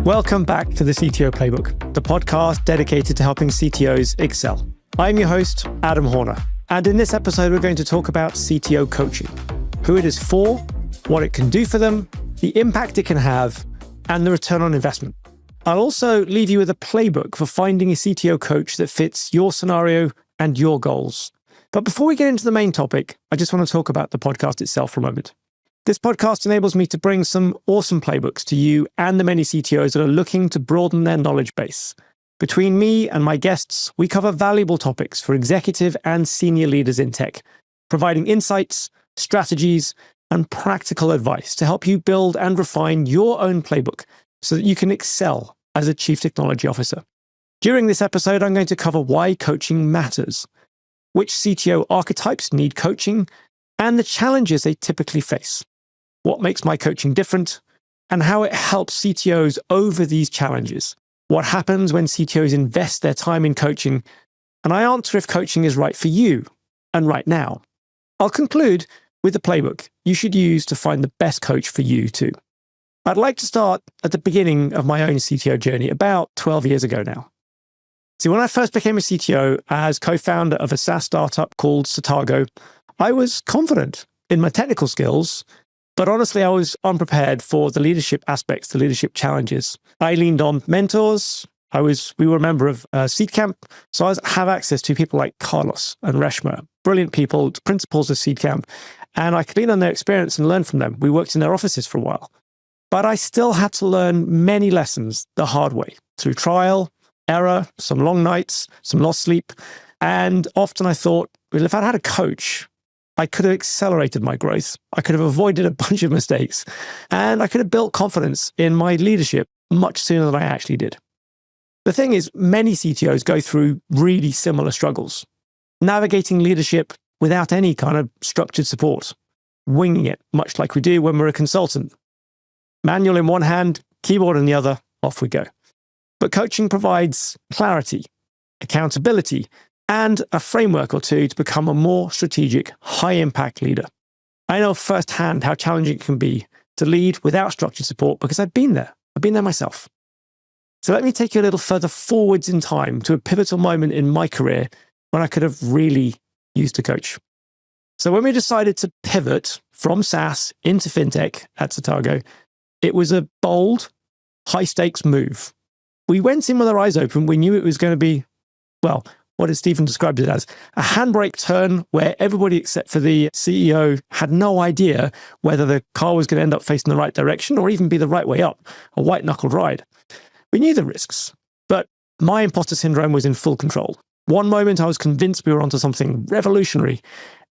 Welcome back to the CTO Playbook, the podcast dedicated to helping CTOs excel. I'm your host, Adam Horner, and in this episode, we're going to talk about CTO coaching, who it is for, what it can do for them, the impact it can have, and the return on investment. I'll also leave you with a playbook for finding a CTO coach that fits your scenario and your goals. But before we get into the main topic, I just want to talk about the podcast itself for a moment. This podcast enables me to bring some awesome playbooks to you and the many CTOs that are looking to broaden their knowledge base. Between me and my guests, we cover valuable topics for executive and senior leaders in tech, providing insights, strategies, and practical advice to help you build and refine your own playbook so that you can excel as a chief technology officer. During this episode, I'm going to cover why coaching matters, which CTO archetypes need coaching, and the challenges they typically face. What makes my coaching different, and how it helps CTOs over these challenges. What happens when CTOs invest their time in coaching, and I answer if coaching is right for you and right now. I'll conclude with the playbook you should use to find the best coach for you too. I'd like to start at the beginning of my own CTO journey about 12 years ago now. See, when I first became a CTO as co-founder of a SaaS startup called CTOs, I was confident in my technical skills, but honestly, I was unprepared for the leadership aspects, the leadership challenges. I leaned on mentors. We were a member of Seed Camp, so I have access to people like Carlos and Reshma, brilliant people, principals of Seed Camp, and I could lean on their experience and learn from them. We worked in their offices for a while. But I still had to learn many lessons the hard way, through trial, error, some long nights, some lost sleep. And often I thought, well, if I'd had a coach, I could have accelerated my growth. I could have avoided a bunch of mistakes, and I could have built confidence in my leadership much sooner than I actually did. The thing is, many CTOs go through really similar struggles, navigating leadership without any kind of structured support, winging it, much like we do when we're a consultant. Manual in one hand, keyboard in the other, off we go. But coaching provides clarity, accountability, and a framework or two to become a more strategic, high-impact leader. I know firsthand how challenging it can be to lead without structured support because I've been there. I've been there myself. So let me take you a little further forwards in time to a pivotal moment in my career when I could have really used a coach. So when we decided to pivot from SaaS into fintech at CTOs, it was a bold, high-stakes move. We went in with our eyes open. We knew it was going to be, well, what did Stephen described it as? A handbrake turn where everybody except for the CEO had no idea whether the car was going to end up facing the right direction or even be the right way up, a white-knuckled ride. We knew the risks, but my imposter syndrome was in full control. One moment I was convinced we were onto something revolutionary,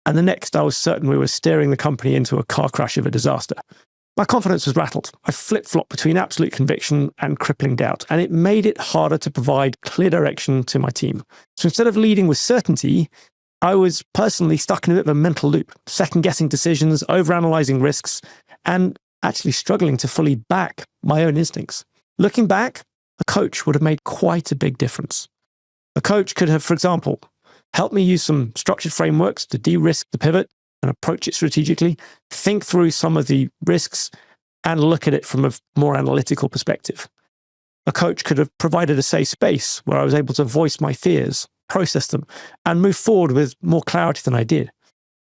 and the next I was certain we were steering the company into a car crash of a disaster. My confidence was rattled. I flip-flopped between absolute conviction and crippling doubt, and it made it harder to provide clear direction to my team. So instead of leading with certainty, I was personally stuck in a bit of a mental loop, second-guessing decisions, overanalyzing risks, and actually struggling to fully back my own instincts. Looking back, a coach would have made quite a big difference. A coach could have, for example, helped me use some structured frameworks to de-risk the pivot and approach it strategically, think through some of the risks, and look at it from a more analytical perspective. A coach could have provided a safe space where I was able to voice my fears, process them, and move forward with more clarity than I did.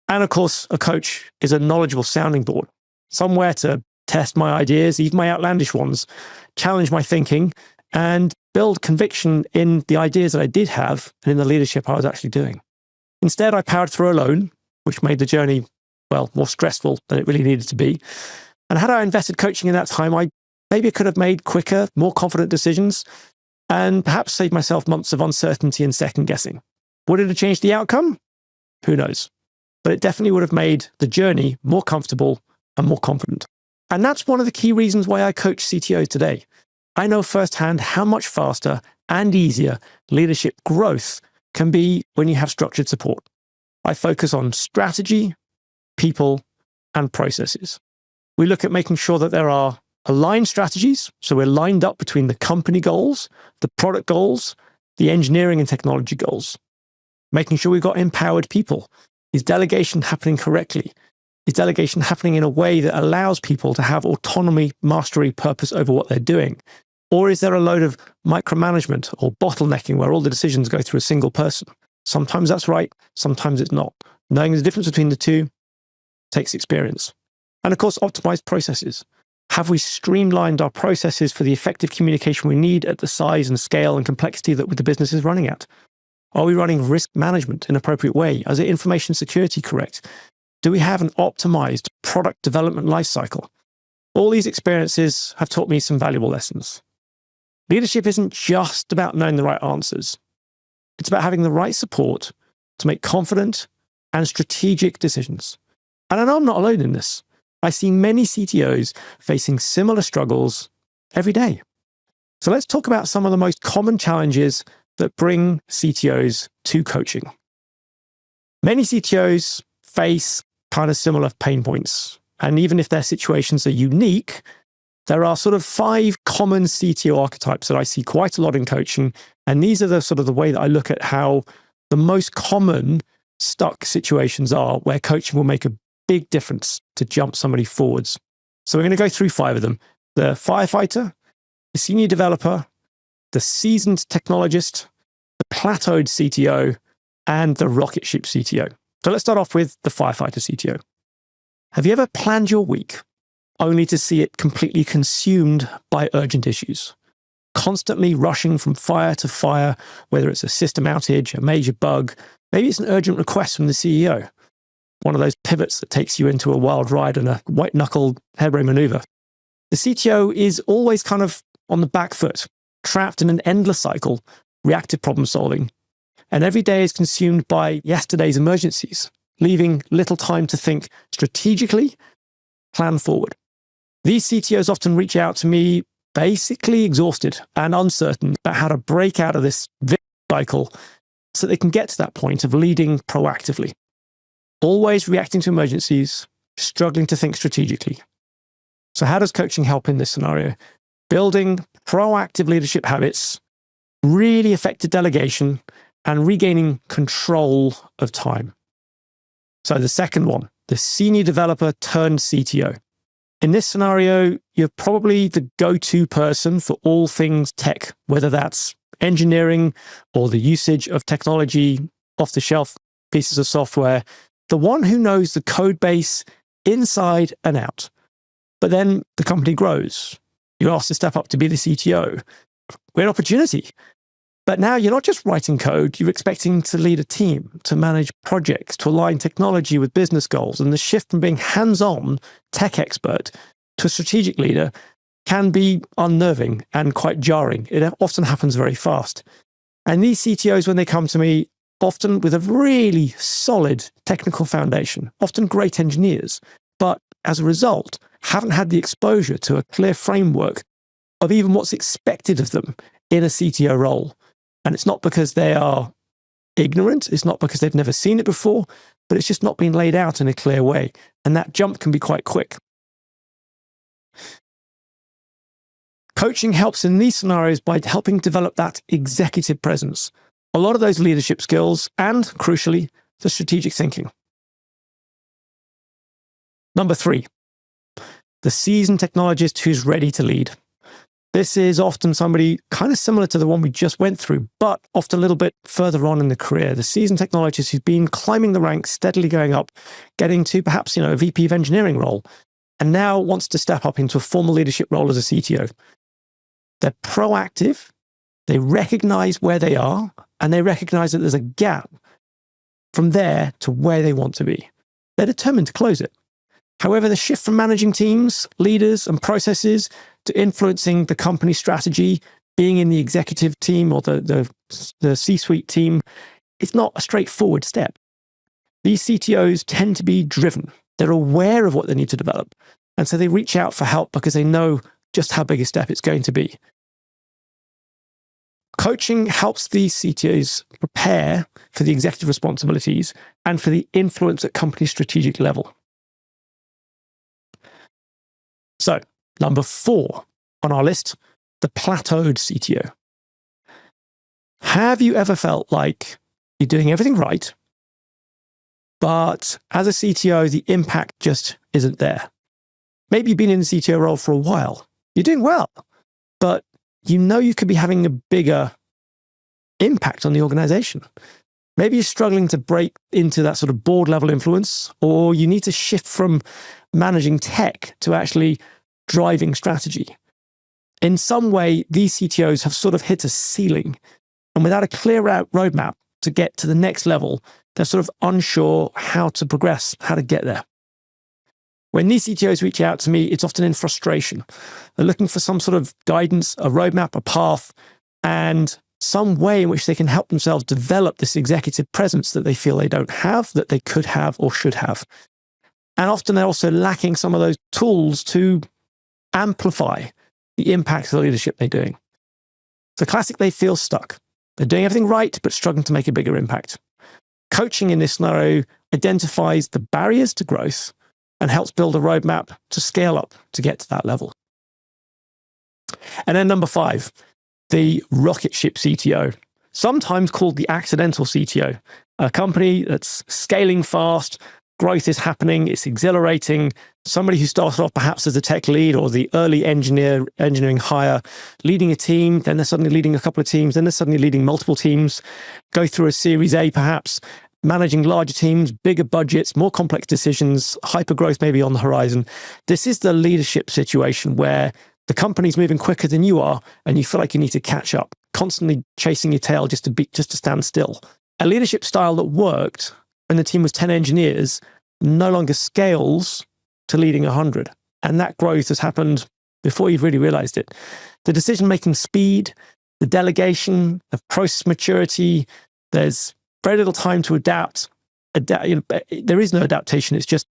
And of course, a coach is a knowledgeable sounding board, somewhere to test my ideas, even my outlandish ones, challenge my thinking, and build conviction in the ideas that I did have and in the leadership I was actually doing. Instead, I powered through alone, which made the journey, well, more stressful than it really needed to be. And had I invested coaching in that time, I maybe could have made quicker, more confident decisions and perhaps saved myself months of uncertainty and second guessing. Would it have changed the outcome? Who knows? But it definitely would have made the journey more comfortable and more confident. And that's one of the key reasons why I coach CTOs today. I know firsthand how much faster and easier leadership growth can be when you have structured support. I focus on strategy, people, and processes. We look at making sure that there are aligned strategies, so we're lined up between the company goals, the product goals, the engineering and technology goals. Making sure we've got empowered people. Is delegation happening correctly? Is delegation happening in a way that allows people to have autonomy, mastery, purpose over what they're doing? Or is there a load of micromanagement or bottlenecking where all the decisions go through a single person? Sometimes that's right, sometimes it's not. Knowing the difference between the two takes experience. And of course, optimized processes. Have we streamlined our processes for the effective communication we need at the size and scale and complexity that the business is running at? Are we running risk management in an appropriate way? Is it information security correct? Do we have an optimized product development lifecycle? All these experiences have taught me some valuable lessons. Leadership isn't just about knowing the right answers. It's about having the right support to make confident and strategic decisions. And I know I'm not alone in this. I see many CTOs facing similar struggles every day. So let's talk about some of the most common challenges that bring CTOs to coaching. Many CTOs face kind of similar pain points. And even if their situations are unique, there are sort of 5 common CTO archetypes that I see quite a lot in coaching. And these are the sort of the way that I look at how the most common stuck situations are where coaching will make a big difference to jump somebody forwards. So we're going to go through 5 of them. The firefighter, the senior developer, the seasoned technologist, the plateaued CTO, and the rocket ship CTO. So let's start off with the firefighter CTO. Have you ever planned your week only to see it completely consumed by urgent issues? Constantly rushing from fire to fire, whether it's a system outage, a major bug, maybe it's an urgent request from the CEO. One of those pivots that takes you into a wild ride and a white-knuckled harebrained maneuver. The CTO is always kind of on the back foot, trapped in an endless cycle, reactive problem solving. And every day is consumed by yesterday's emergencies, leaving little time to think strategically, plan forward. These CTOs often reach out to me basically exhausted and uncertain about how to break out of this cycle so they can get to that point of leading proactively. Always reacting to emergencies, struggling to think strategically. So how does coaching help in this scenario? Building proactive leadership habits, really effective delegation, and regaining control of time. So the second one, the senior developer turned CTO. In this scenario, you're probably the go-to person for all things tech, whether that's engineering or the usage of technology, off-the-shelf pieces of software, the one who knows the code base inside and out. But then the company grows. You're asked to step up to be the CTO. Great opportunity. But now you're not just writing code, you're expecting to lead a team, to manage projects, to align technology with business goals. And the shift from being hands-on tech expert to a strategic leader can be unnerving and quite jarring. It often happens very fast. And these CTOs, when they come to me, often with a really solid technical foundation, often great engineers, but as a result, haven't had the exposure to a clear framework of even what's expected of them in a CTO role. And it's not because they are ignorant, it's not because they've never seen it before, but it's just not been laid out in a clear way. And that jump can be quite quick. Coaching helps in these scenarios by helping develop that executive presence, a lot of those leadership skills, and crucially, the strategic thinking. Number 3, the seasoned technologist who's ready to lead. This is often somebody kind of similar to the one we just went through, but often a little bit further on in the career. The seasoned technologist who's been climbing the ranks, steadily going up, getting to perhaps, a VP of engineering role, and now wants to step up into a formal leadership role as a CTO. They're proactive, they recognize where they are, and they recognize that there's a gap from there to where they want to be. They're determined to close it. However, the shift from managing teams, leaders, and processes to influencing the company strategy, being in the executive team or the C-suite team, it's not a straightforward step. These CTOs tend to be driven. They're aware of what they need to develop. And so they reach out for help because they know just how big a step it's going to be. Coaching helps these CTOs prepare for the executive responsibilities and for the influence at company strategic level. So, number 4 on our list, the plateaued CTO. Have you ever felt like you're doing everything right, but as a CTO, the impact just isn't there? Maybe you've been in the CTO role for a while. You're doing well, but you know you could be having a bigger impact on the organization. Maybe you're struggling to break into that sort of board level influence, or you need to shift from managing tech to actually driving strategy. In some way, these CTOs have sort of hit a ceiling, and without a clear roadmap to get to the next level, they're sort of unsure how to progress, how to get there. When these CTOs reach out to me, it's often in frustration. They're looking for some sort of guidance, a roadmap, a path, and some way in which they can help themselves develop this executive presence that they feel they don't have, that they could have or should have. And often they're also lacking some of those tools to amplify the impact of the leadership they're doing. It's a classic, they feel stuck. They're doing everything right, but struggling to make a bigger impact. Coaching in this scenario identifies the barriers to growth and helps build a roadmap to scale up to get to that level. And then number 5, the rocket ship CTO, sometimes called the accidental CTO, a company that's scaling fast, growth is happening, it's exhilarating, somebody who started off perhaps as a tech lead or the early engineering hire, leading a team, then they're suddenly leading a couple of teams, then they're suddenly leading multiple teams, go through a Series A perhaps, managing larger teams, bigger budgets, more complex decisions, hyper growth maybe on the horizon. This is the leadership situation where the company's moving quicker than you are, and you feel like you need to catch up, constantly chasing your tail just to stand still. A leadership style that worked when the team was 10 engineers no longer scales to leading 100. And that growth has happened before you've really realized it. The decision-making speed, the delegation, the process maturity, there's very little time to adapt. There is no adaptation. It's just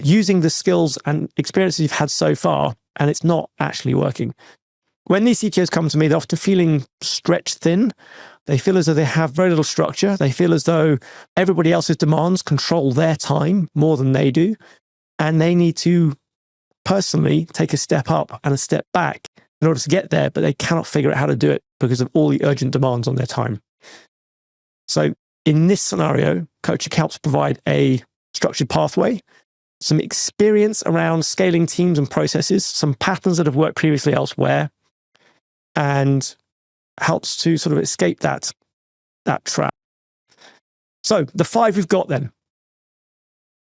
using the skills and experiences you've had so far, and it's not actually working. When these CTOs come to me, they're often feeling stretched thin. They feel as though they have very little structure. They feel as though everybody else's demands control their time more than they do. And they need to personally take a step up and a step back in order to get there, but they cannot figure out how to do it because of all the urgent demands on their time. So in this scenario, coaching helps provide a structured pathway, some experience around scaling teams and processes, some patterns that have worked previously elsewhere, and helps to sort of escape that trap. So the 5 we've got then.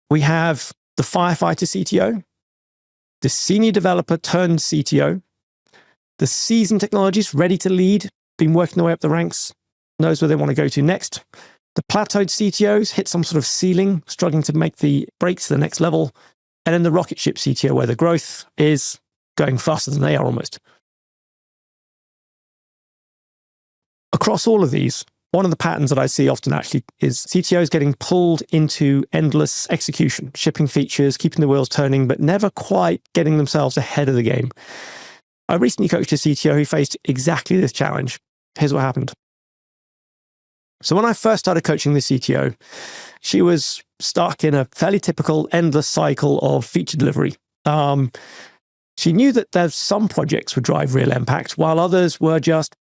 We have the firefighter CTO, the senior developer turned CTO, the seasoned technologist ready to lead, been working their way up the ranks, knows where they want to go to next. The plateaued CTOs hit some sort of ceiling, struggling to make the breaks to the next level. And then the rocket ship CTO, where the growth is going faster than they are almost. Across all of these, one of the patterns that I see often actually is CTOs getting pulled into endless execution, shipping features, keeping the wheels turning, but never quite getting themselves ahead of the game. I recently coached a CTO who faced exactly this challenge. Here's what happened. So when I first started coaching the CTO, she was stuck in a fairly typical endless cycle of feature delivery. She knew that there's some projects would drive real impact, while others were just,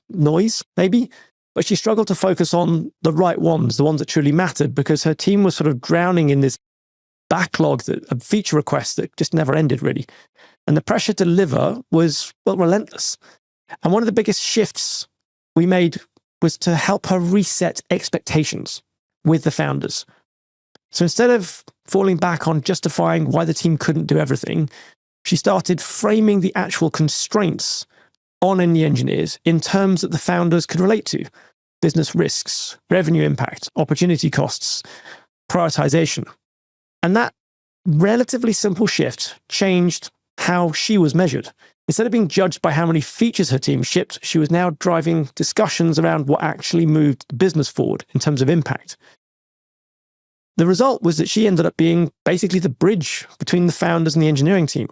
noise, maybe. But she struggled to focus on the right ones, the ones that truly mattered, because her team was sort of drowning in this backlog of feature requests that just never ended, really. And the pressure to deliver was, relentless. And one of the biggest shifts we made was to help her reset expectations with the founders. So instead of falling back on justifying why the team couldn't do everything, she started framing the actual constraints on the engineers in terms that the founders could relate to: business risks, revenue impact, opportunity costs, prioritization. And that relatively simple shift changed how she was measured. Instead of being judged by how many features her team shipped, she was now driving discussions around what actually moved the business forward in terms of impact. The result was that she ended up being basically the bridge between the founders and the engineering team.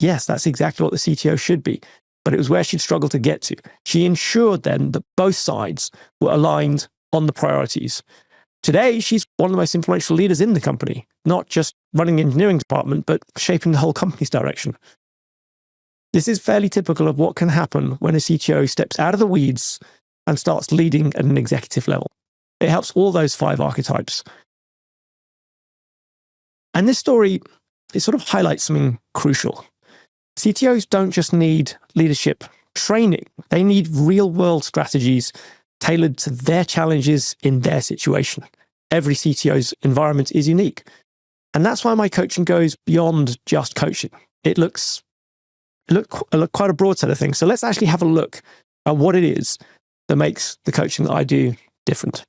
Yes, that's exactly what the CTO should be, but it was where she'd struggled to get to. She ensured then that both sides were aligned on the priorities. Today, she's one of the most influential leaders in the company, not just running the engineering department, but shaping the whole company's direction. This is fairly typical of what can happen when a CTO steps out of the weeds and starts leading at an executive level. It helps all those 5 archetypes. And this story, it sort of highlights something crucial. CTOs don't just need leadership training. They need real world strategies tailored to their challenges in their situation. Every CTO's environment is unique. And that's why my coaching goes beyond just coaching. It looks quite a broad set of things. So let's actually have a look at what it is that makes the coaching that I do different.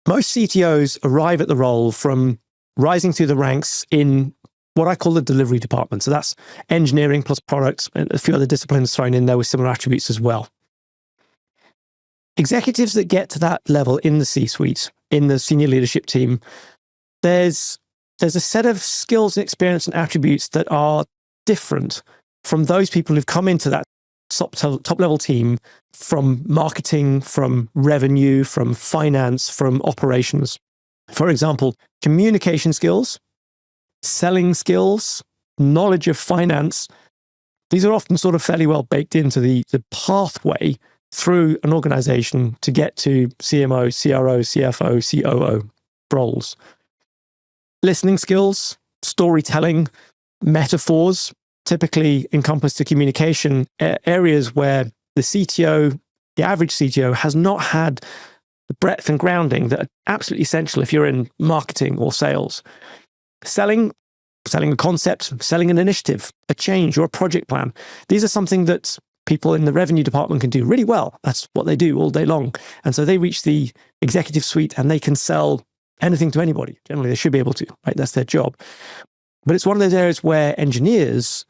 Most CTOs arrive at the role from rising through the ranks in what I call the delivery department. So that's engineering plus products and a few other disciplines thrown in there with similar attributes as well. Executives that get to that level in the C-suite, in the senior leadership team, there's a set of skills and experience and attributes that are different from those people who've come into that top level team from marketing, from revenue, from finance, from operations. For example, communication skills, selling skills, knowledge of finance. These are often sort of fairly well baked into the pathway through an organization to get to CMO, CRO, CFO, COO roles. Listening skills, storytelling, metaphors, typically encompass the communication areas where the CTO, the average CTO, has not had the breadth and grounding that are absolutely essential if you're in marketing or sales. Selling a concept, selling an initiative, a change or a project plan. These are something that people in the revenue department can do really well. That's what they do all day long. And so they reach the executive suite and they can sell anything to anybody. Generally, they should be able to, right? That's their job. But it's one of those areas where engineers,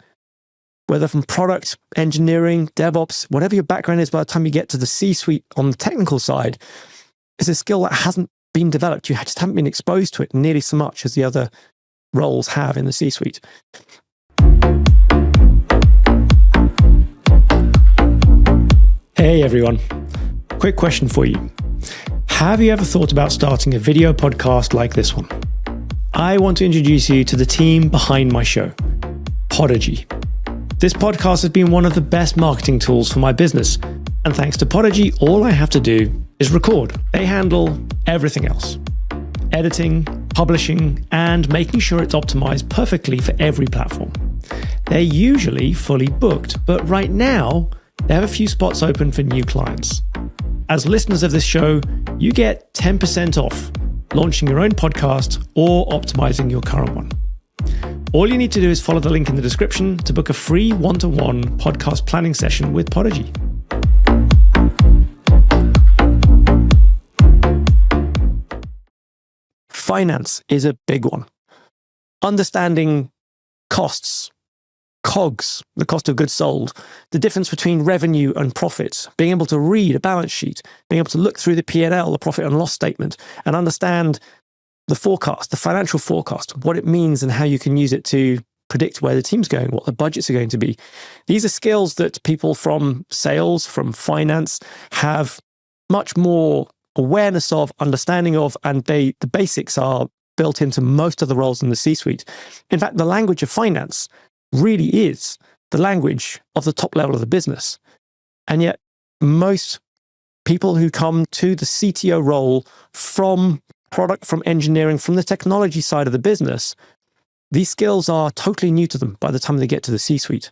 whether from product, engineering, DevOps, whatever your background is, by the time you get to the C-suite on the technical side, is a skill that hasn't been developed. You just haven't been exposed to it nearly so much as the other roles have in the C-suite. Hey everyone, quick question for you. Have you ever thought about starting a video podcast like this one? I want to introduce you to the team behind my show, Podigy. This podcast has been one of the best marketing tools for my business. And thanks to Podigy, all I have to do is record. They handle everything else. Editing, publishing, and making sure it's optimized perfectly for every platform. They're usually fully booked, but right now, they have a few spots open for new clients. As listeners of this show, you get 10% off launching your own podcast or optimizing your current one. All you need to do is follow the link in the description to book a free one-to-one podcast planning session with Podigy. Finance is a big one. Understanding costs, COGS, the cost of goods sold, the difference between revenue and profits, being able to read a balance sheet, being able to look through the P&L, the profit and loss statement, and understand the forecast, the financial forecast, what it means and how you can use it to predict where the team's going, what the budgets are going to be. These are skills that people from sales, from finance, have much more awareness of, understanding of, and the basics are built into most of the roles in the C-suite. In fact, the language of finance really is the language of the top level of the business. And yet most people who come to the CTO role from product, from engineering, from the technology side of the business, these skills are totally new to them by the time they get to the C-suite.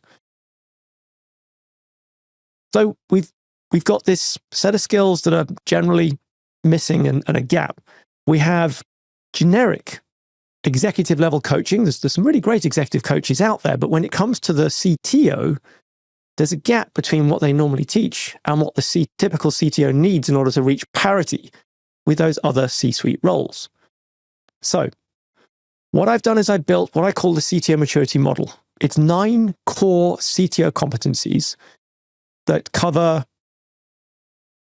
So we've got this set of skills that are generally missing and a gap. We have generic executive level coaching. There's some really great executive coaches out there, but when it comes to the CTO, there's a gap between what they normally teach and what the typical CTO needs in order to reach parity with those other C-suite roles. So what I've done is I built what I call the CTO maturity model. It's 9 core CTO competencies that cover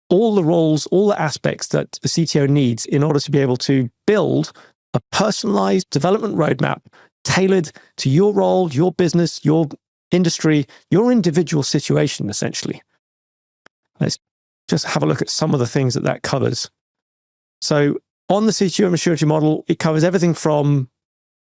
all the roles, all the aspects that the CTO needs in order to be able to build a personalized development roadmap tailored to your role, your business, your industry, your individual situation, essentially. Let's just have a look at some of the things that covers. So on the CTO maturity model, it covers everything from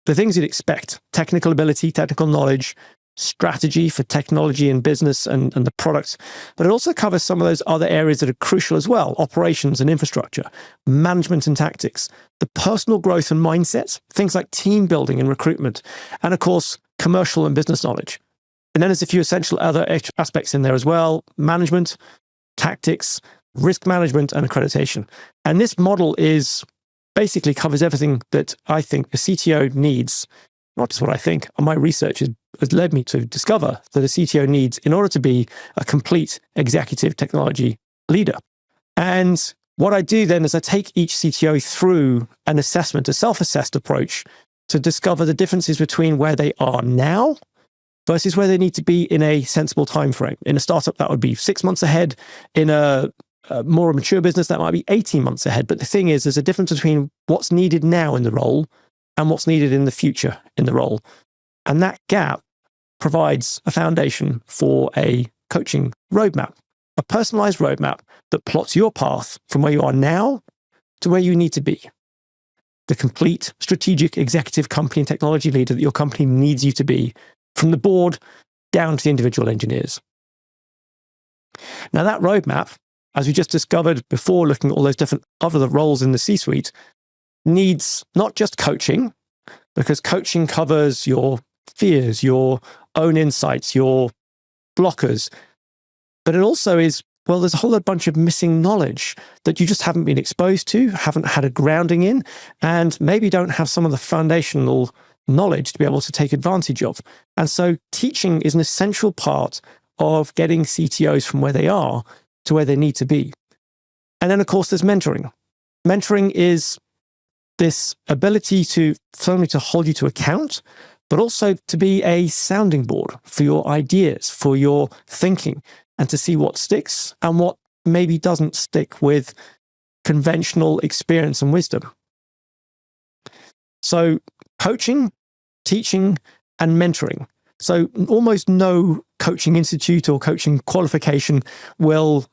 the things you'd expect: technical ability, technical knowledge, strategy for technology and business and the products, but it also covers some of those other areas that are crucial as well: operations and infrastructure, management and tactics, the personal growth and mindsets, things like team building and recruitment, and of course, commercial and business knowledge. And then there's a few essential other aspects in there as well: management, tactics, risk management, and accreditation. And this model basically covers everything that I think a CTO needs. Not just what I think, my research has led me to discover that a CTO needs in order to be a complete executive technology leader. And what I do then is I take each CTO through an assessment, a self-assessed approach, to discover the differences between where they are now versus where they need to be in a sensible time frame. In a startup, that would be 6 months ahead. In a more mature business, that might be 18 months ahead. But the thing is, there's a difference between what's needed now in the role and what's needed in the future in the role. And that gap provides a foundation for a coaching roadmap, a personalized roadmap that plots your path from where you are now to where you need to be. The complete strategic executive company and technology leader that your company needs you to be, from the board down to the individual engineers. Now, that roadmap, as we just discovered before looking at all those different other roles in the C-suite, needs not just coaching, because coaching covers your fears, your own insights, your blockers, but it also is, well, there's a whole bunch of missing knowledge that you just haven't been exposed to, haven't had a grounding in, and maybe don't have some of the foundational knowledge to be able to take advantage of. And so teaching is an essential part of getting CTOs from where they are to where they need to be. And then, of course, there's mentoring. Mentoring is this ability to firmly to hold you to account, but also to be a sounding board for your ideas, for your thinking, and to see what sticks and what maybe doesn't stick with conventional experience and wisdom. So coaching, teaching, and mentoring. So almost no coaching institute or coaching qualification will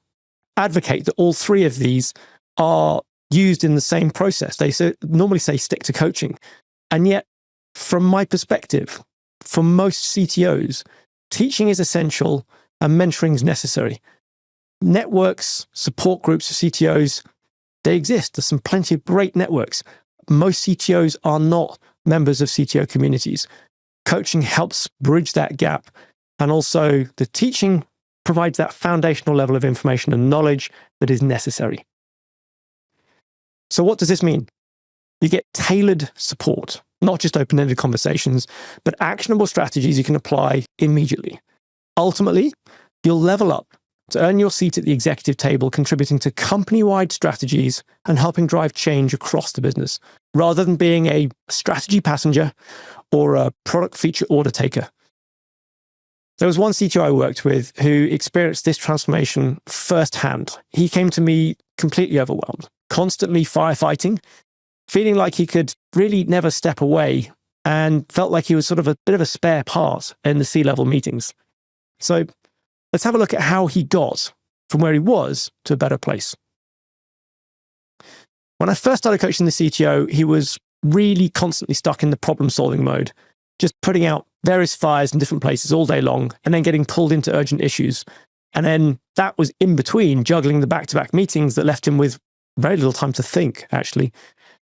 advocate that all three of these are used in the same process. They normally say stick to coaching. And yet, from my perspective, for most CTOs, teaching is essential and mentoring is necessary. Networks, support groups of CTOs, they exist. There's plenty of great networks. Most CTOs are not members of CTO communities. Coaching helps bridge that gap. And also the teaching provides that foundational level of information and knowledge that is necessary. So what does this mean? You get tailored support, not just open-ended conversations, but actionable strategies you can apply immediately. Ultimately, you'll level up to earn your seat at the executive table, contributing to company-wide strategies and helping drive change across the business, rather than being a strategy passenger or a product feature order taker. There was one CTO I worked with who experienced this transformation firsthand. He came to me completely overwhelmed, constantly firefighting, feeling like he could really never step away, and felt like he was sort of a bit of a spare part in the C-level meetings. So let's have a look at how he got from where he was to a better place. When I first started coaching the CTO, he was really constantly stuck in the problem-solving mode, just putting out various fires in different places all day long, and then getting pulled into urgent issues. And then that was in between juggling the back-to-back meetings that left him with very little time to think, actually.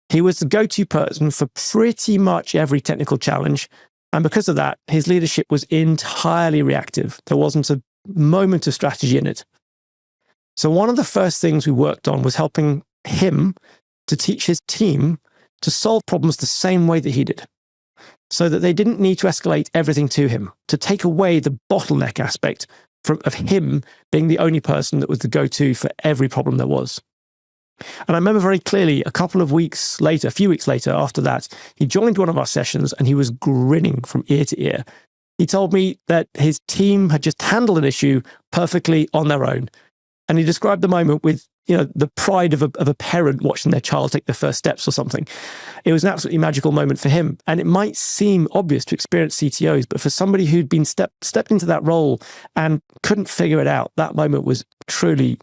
He was the go-to person for pretty much every technical challenge. And because of that, his leadership was entirely reactive. There wasn't a moment of strategy in it. So one of the first things we worked on was helping him to teach his team to solve problems the same way that he did, so that they didn't need to escalate everything to him, to take away the bottleneck aspect of him being the only person that was the go-to for every problem there was. And I remember very clearly a few weeks later after that, he joined one of our sessions and he was grinning from ear to ear. He told me that his team had just handled an issue perfectly on their own. And he described the moment with, the pride of a parent watching their child take their first steps or something. It was an absolutely magical moment for him. And it might seem obvious to experienced CTOs, but for somebody who'd been stepped into that role and couldn't figure it out, that moment was truly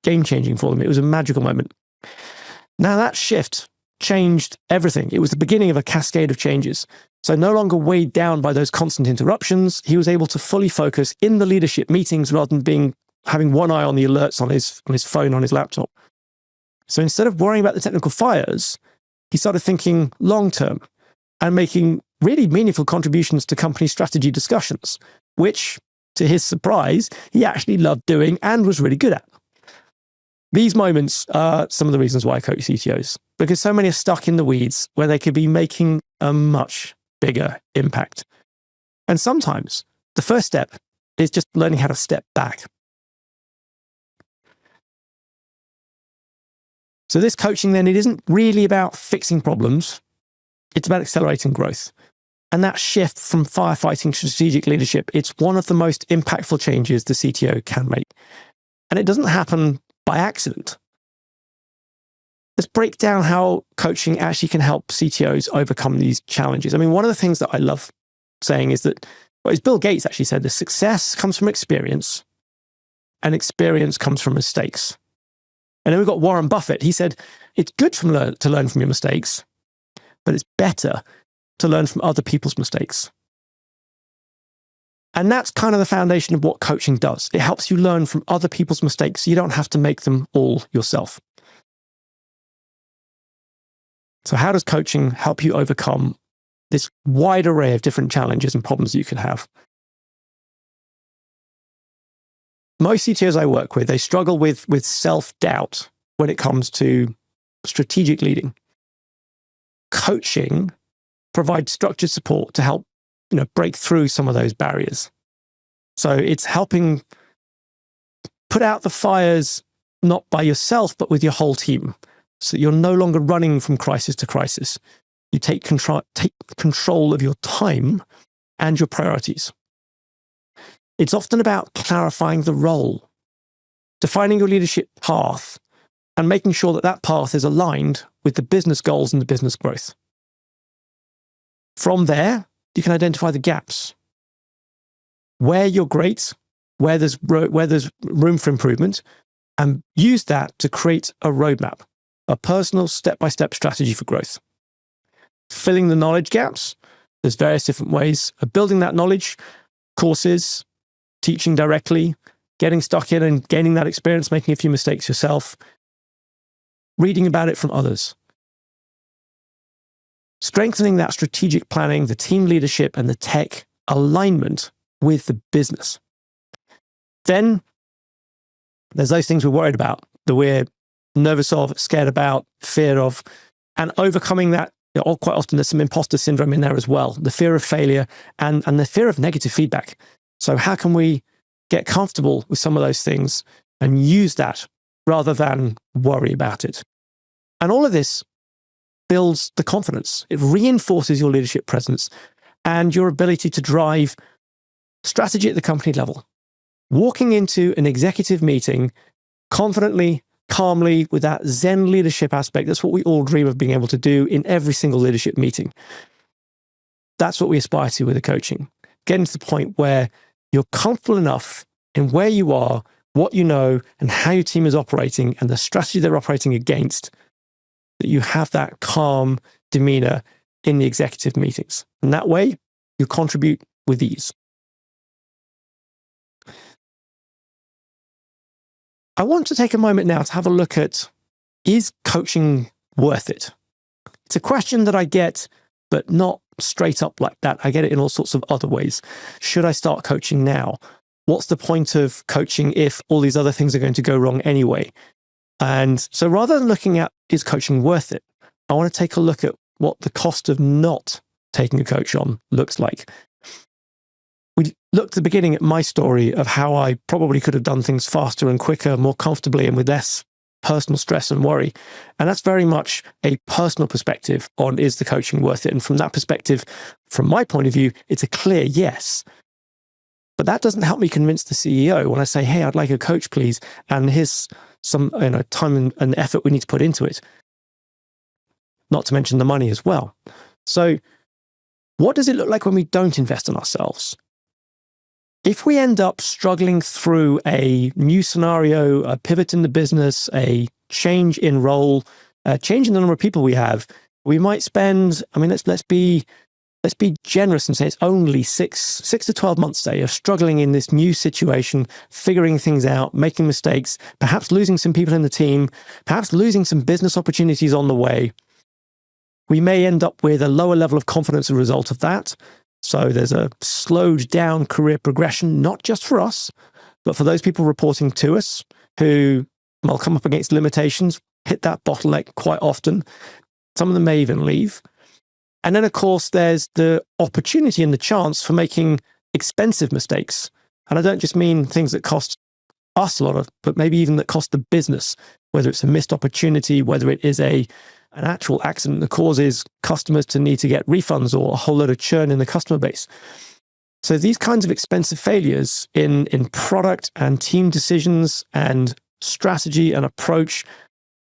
game-changing for them. It was a magical moment. Now that shift changed everything. It was the beginning of a cascade of changes. So no longer weighed down by those constant interruptions, he was able to fully focus in the leadership meetings rather than having one eye on the alerts on his phone, on his laptop. So instead of worrying about the technical fires, he started thinking long-term and making really meaningful contributions to company strategy discussions, which, to his surprise, he actually loved doing and was really good at. These moments are some of the reasons why I coach CTOs, because so many are stuck in the weeds where they could be making a much bigger impact. And sometimes the first step is just learning how to step back. So this coaching then, it isn't really about fixing problems. It's about accelerating growth. And that shift from firefighting to strategic leadership, it's one of the most impactful changes the CTO can make. And it doesn't happen by accident. Let's break down how coaching actually can help CTOs overcome these challenges. I mean, one of the things that I love saying is that, well, as Bill Gates actually said, the success comes from experience and experience comes from mistakes. And then we've got Warren Buffett. He said, it's good to learn from your mistakes, but it's better to learn from other people's mistakes. And that's kind of the foundation of what coaching does. It helps you learn from other people's mistakes so you don't have to make them all yourself. So how does coaching help you overcome this wide array of different challenges and problems you can have? Most CTOs I work with, they struggle with self-doubt when it comes to strategic leading. Coaching provides structured support to help, break through some of those barriers. So it's helping put out the fires, not by yourself, but with your whole team. So that you're no longer running from crisis to crisis. You take control of your time and your priorities. It's often about clarifying the role, defining your leadership path, and making sure that that path is aligned with the business goals and the business growth. From there, you can identify the gaps. Where you're great, where there's room for improvement, and use that to create a roadmap, a personal step-by-step strategy for growth. Filling the knowledge gaps, there's various different ways of building that knowledge, courses, teaching directly, getting stuck in and gaining that experience, making a few mistakes yourself, reading about it from others. Strengthening that strategic planning, the team leadership, and the tech alignment with the business. Then there's those things we're worried about, that we're nervous of, scared about, fear of, and overcoming that. Quite often there's some imposter syndrome in there as well, the fear of failure and the fear of negative feedback. So how can we get comfortable with some of those things and use that rather than worry about it? And all of this builds the confidence. It reinforces your leadership presence and your ability to drive strategy at the company level. Walking into an executive meeting confidently, calmly, with that Zen leadership aspect, that's what we all dream of being able to do in every single leadership meeting. That's what we aspire to with the coaching. Getting to the point where you're comfortable enough in where you are, what you know, and how your team is operating, and the strategy they're operating against, that you have that calm demeanor in the executive meetings. And that way, you contribute with ease. I want to take a moment now to have a look at, is coaching worth it? It's a question that I get, but not straight up like that. I get it in all sorts of other ways. Should I start coaching now? What's the point of coaching if all these other things are going to go wrong anyway? And so rather than looking at, is coaching worth it? I want to take a look at what the cost of not taking a coach on looks like. We looked at the beginning at my story of how I probably could have done things faster and quicker, more comfortably, and with less personal stress and worry. And that's very much a personal perspective on, is the coaching worth it? And from that perspective, from my point of view, it's a clear yes. But that doesn't help me convince the CEO when I say, hey, I'd like a coach, please. And here's some time and effort we need to put into it. Not to mention the money as well. So what does it look like when we don't invest in ourselves? If we end up struggling through a new scenario, a pivot in the business, a change in role, a change in the number of people we have, we might spend, let's be let's be generous and say it's only six to 12 months, say, of struggling in this new situation, figuring things out, making mistakes, perhaps losing some people in the team, perhaps losing some business opportunities on the way. We may end up with a lower level of confidence as a result of that. So there's a slowed down career progression, not just for us, but for those people reporting to us who will come up against limitations, hit that bottleneck quite often. Some of them may even leave. And then, of course, there's the opportunity and the chance for making expensive mistakes. And I don't just mean things that cost us a lot of, but maybe even that cost the business, whether it's a missed opportunity, whether it is an actual accident that causes customers to need to get refunds or a whole load of churn in the customer base. So these kinds of expensive failures in product and team decisions and strategy and approach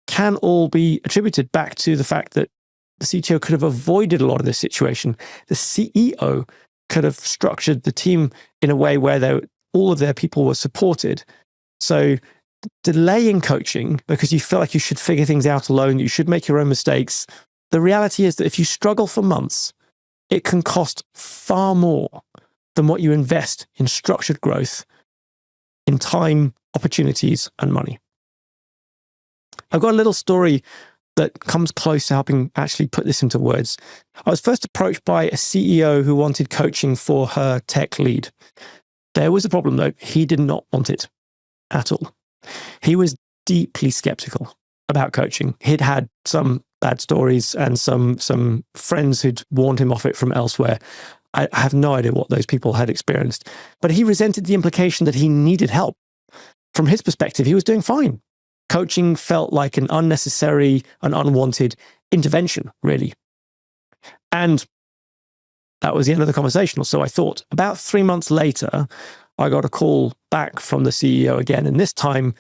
can all be attributed back to the fact that the CTO could have avoided a lot of this situation. The CEO could have structured the team in a way where all of their people were supported. So delaying coaching because you feel like you should figure things out alone, you should make your own mistakes. The reality is that if you struggle for months, it can cost far more than what you invest in structured growth, in time, opportunities, and money. I've got a little story that comes close to helping actually put this into words. I was first approached by a CEO who wanted coaching for her tech lead. There was a problem though. He did not want it at all. He was deeply skeptical about coaching. He'd had some bad stories and some friends who'd warned him off it from elsewhere. I have no idea what those people had experienced, but he resented the implication that he needed help. From his perspective, he was doing fine. Coaching felt like an unnecessary and unwanted intervention, really. And that was the end of the conversation, or so I thought. About 3 months later, I got a call back from the CEO again, and this time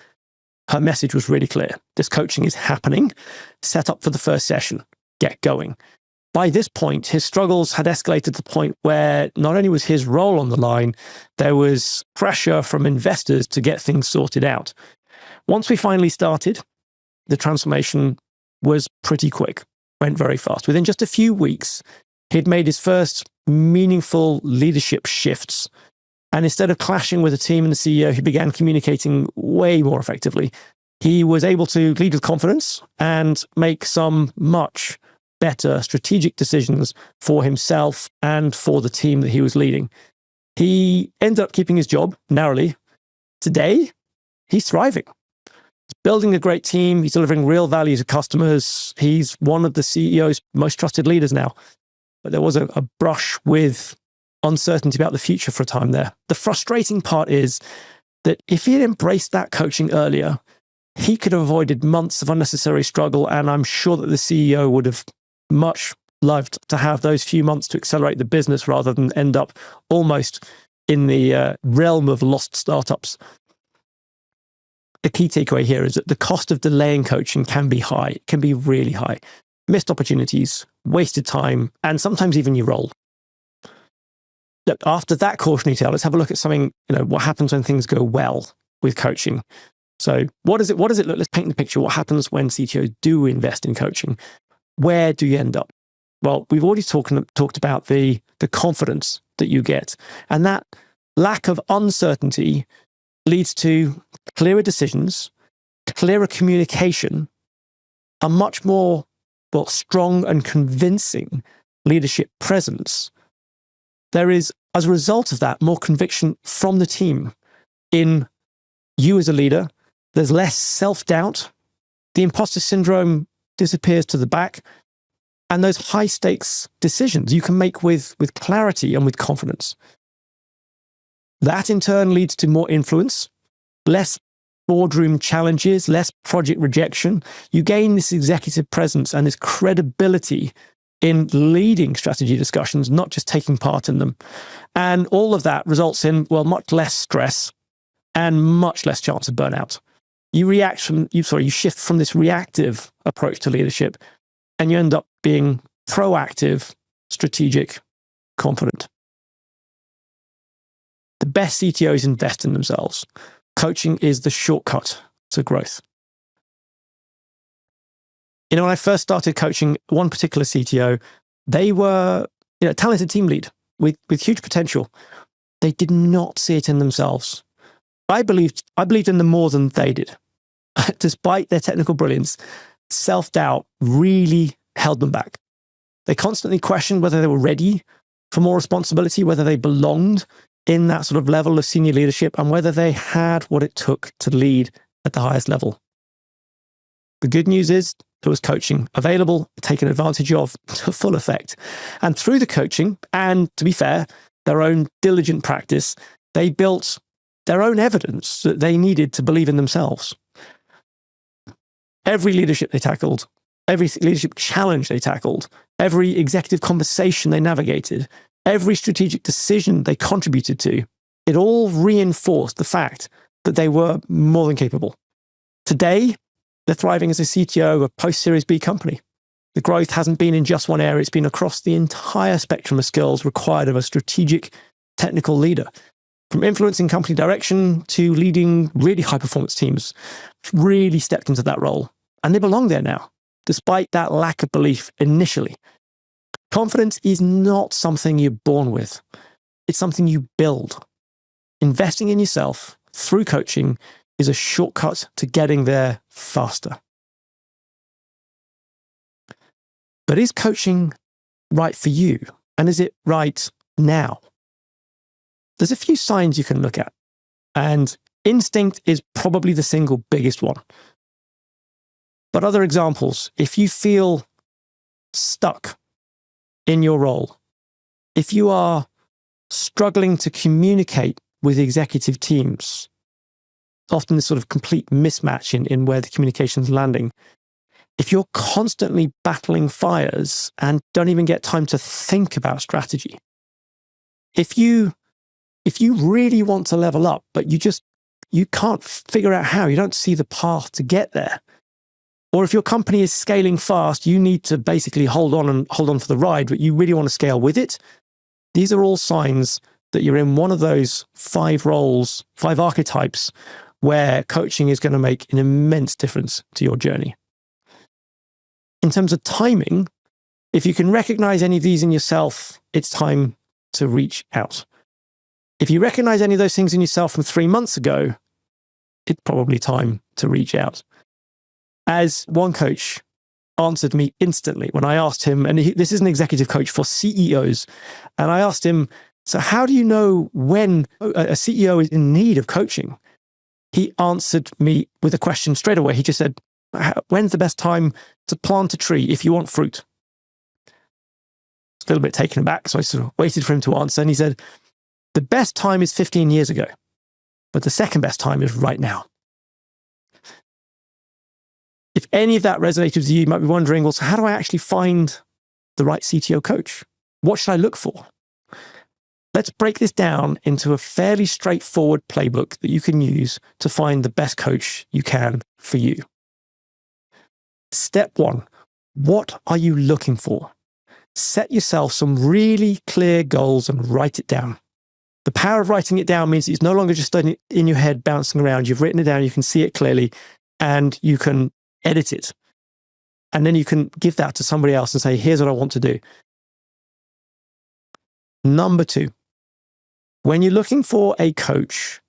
her message was really clear. This coaching is happening. Set up for the first session. Get going. By this point, his struggles had escalated to the point where not only was his role on the line, there was pressure from investors to get things sorted out. Once we finally started, the transformation was pretty quick, went very fast. Within just a few weeks, he'd made his first meaningful leadership shifts. And instead of clashing with the team and the CEO, he began communicating way more effectively. He was able to lead with confidence and make some much better strategic decisions for himself and for the team that he was leading. He ended up keeping his job narrowly. Today, he's thriving. He's building a great team. He's delivering real value to customers. He's one of the CEO's most trusted leaders now. But there was a brush with uncertainty about the future for a time there. The frustrating part is that if he had embraced that coaching earlier, he could have avoided months of unnecessary struggle. And I'm sure that the CEO would have much loved to have those few months to accelerate the business rather than end up almost in the realm of lost startups. The key takeaway here is that the cost of delaying coaching can be high. It can be really high. Missed opportunities, wasted time, and sometimes even your role. Look, after that cautionary tale, let's have a look at something, what happens when things go well with coaching. So what does it look? Let's paint the picture. What happens when CTOs do invest in coaching? Where do you end up? Well, we've already talked about the confidence that you get. And that lack of uncertainty leads to clearer decisions, clearer communication, a much more strong and convincing leadership presence. There is, as a result of that, more conviction from the team in you as a leader. There's less self-doubt. The imposter syndrome disappears to the back. And those high-stakes decisions you can make with clarity and with confidence. That, in turn, leads to more influence, less boardroom challenges, less project rejection. You gain this executive presence and this credibility in leading strategy discussions, not just taking part in them. And all of that results in, much less stress and much less chance of burnout. You shift from this reactive approach to leadership and you end up being proactive, strategic, confident. The best CTOs invest in themselves. Coaching is the shortcut to growth. When I first started coaching one particular CTO, they were talented team lead with huge potential. They did not see it in themselves. I believed in them more than they did. Despite their technical brilliance, self-doubt really held them back. They constantly questioned whether they were ready for more responsibility, whether they belonged in that sort of level of senior leadership, and whether they had what it took to lead at the highest level. The good news is there was coaching available, taken advantage of to full effect. And through the coaching, and to be fair, their own diligent practice, they built their own evidence that they needed to believe in themselves. Every leadership they tackled, every leadership challenge they tackled, every executive conversation they navigated, every strategic decision they contributed to, it all reinforced the fact that they were more than capable. Today, they're thriving as a CTO of a post-Series B company. The growth hasn't been in just one area, it's been across the entire spectrum of skills required of a strategic technical leader. From influencing company direction to leading really high-performance teams, really stepped into that role. And they belong there now, despite that lack of belief initially. Confidence is not something you're born with. It's something you build. Investing in yourself through coaching is a shortcut to getting there faster. But is coaching right for you? And is it right now? There's a few signs you can look at, and instinct is probably the single biggest one. But other examples, if you feel stuck in your role, if you are struggling to communicate with executive teams, often this sort of complete mismatch in where the communication's landing, if you're constantly battling fires and don't even get time to think about strategy, if you really want to level up, but you can't figure out how, you don't see the path to get there, or if your company is scaling fast, you need to basically hold on for the ride, but you really want to scale with it, these are all signs that you're in one of those 5 roles, 5 archetypes, where coaching is going to make an immense difference to your journey. In terms of timing, if you can recognize any of these in yourself, it's time to reach out. If you recognize any of those things in yourself from 3 months ago, it's probably time to reach out. As one coach answered me instantly when I asked him, and this is an executive coach for CEOs, and I asked him, so how do you know when a CEO is in need of coaching? He answered me with a question straight away. He just said, when's the best time to plant a tree if you want fruit? I was a little bit taken aback, so I sort of waited for him to answer, and he said, the best time is 15 years ago, but the second best time is right now. If any of that resonated with you, you might be wondering, well, so how do I actually find the right CTO coach? What should I look for? Let's break this down into a fairly straightforward playbook that you can use to find the best coach you can for you. Step 1, what are you looking for? Set yourself some really clear goals and write it down. The power of writing it down means it's no longer just in your head bouncing around. You've written it down, you can see it clearly, and you can edit it. And then you can give that to somebody else and say, here's what I want to do. Number 2, when you're looking for a coach,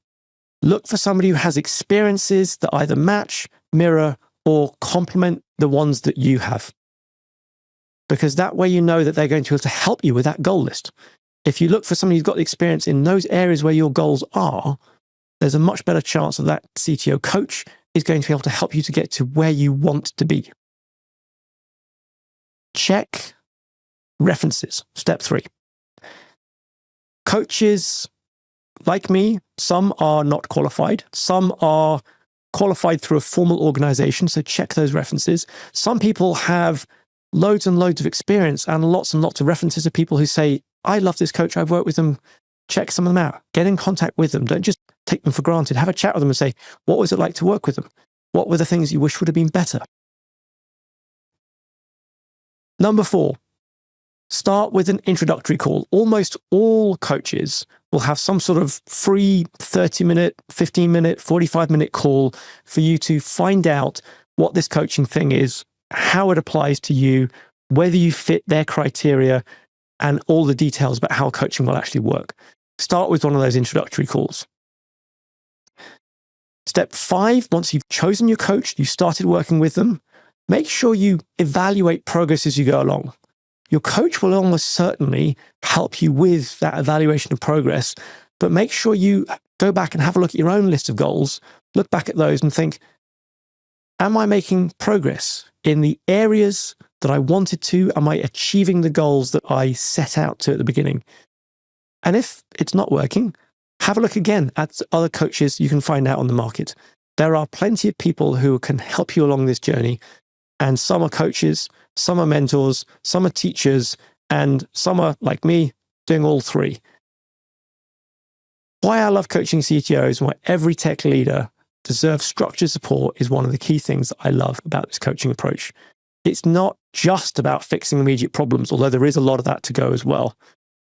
look for somebody who has experiences that either match, mirror, or complement the ones that you have. Because that way you know that they're going to be able to help you with that goal list. If you look for somebody who's got experience in those areas where your goals are, there's a much better chance that CTO coach is going to be able to help you to get to where you want to be. Check references. Step 3. Coaches like me, some are not qualified. Some are qualified through a formal organization, so check those references. Some people have loads and loads of experience and lots of references of people who say, I love this coach, I've worked with them. Check some of them out. Get in contact with them. Don't just take them for granted. Have a chat with them and say, what was it like to work with them? What were the things you wish would have been better? Number 4, start with an introductory call. Almost all coaches will have some sort of free 30-minute, 15-minute, 45-minute call for you to find out what this coaching thing is, how it applies to you, whether you fit their criteria, and all the details about how coaching will actually work. Start with one of those introductory calls. Step 5, once you've chosen your coach, you started working with them, make sure you evaluate progress as you go along. Your coach will almost certainly help you with that evaluation of progress, but make sure you go back and have a look at your own list of goals, look back at those and think, am I making progress in the areas that I wanted to? Am I achieving the goals that I set out to at the beginning? And if it's not working, have a look again at other coaches you can find out on the market. There are plenty of people who can help you along this journey. And some are coaches, some are mentors, some are teachers, and some are, like me, doing all three. Why I love coaching CTOs and why every tech leader deserves structured support is one of the key things that I love about this coaching approach. It's not just about fixing immediate problems, although there is a lot of that to go as well.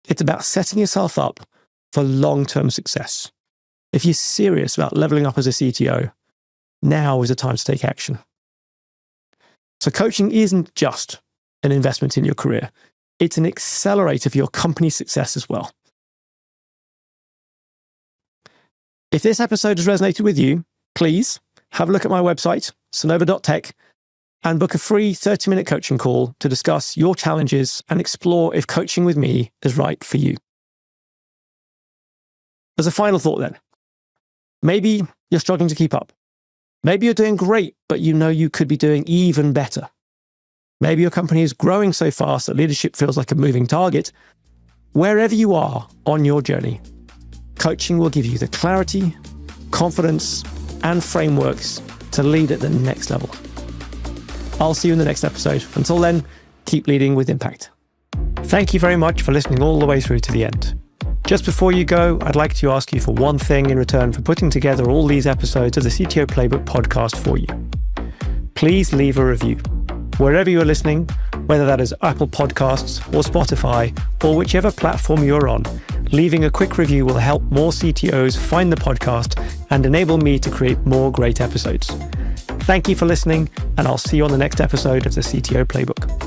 It's about setting yourself up for long-term success. If you're serious about leveling up as a CTO, now is the time to take action. So coaching isn't just an investment in your career. It's an accelerator for your company's success as well. If this episode has resonated with you, please have a look at my website, sonova.tech, and book a free 30-minute coaching call to discuss your challenges and explore if coaching with me is right for you. As a final thought then, maybe you're struggling to keep up. Maybe you're doing great, but you know you could be doing even better. Maybe your company is growing so fast that leadership feels like a moving target. Wherever you are on your journey, coaching will give you the clarity, confidence, and frameworks to lead at the next level. I'll see you in the next episode. Until then, keep leading with impact. Thank you very much for listening all the way through to the end. Just before you go, I'd like to ask you for one thing in return for putting together all these episodes of the CTO Playbook podcast for you. Please leave a review. Wherever you're listening, whether that is Apple Podcasts or Spotify or whichever platform you're on, leaving a quick review will help more CTOs find the podcast and enable me to create more great episodes. Thank you for listening, and I'll see you on the next episode of the CTO Playbook.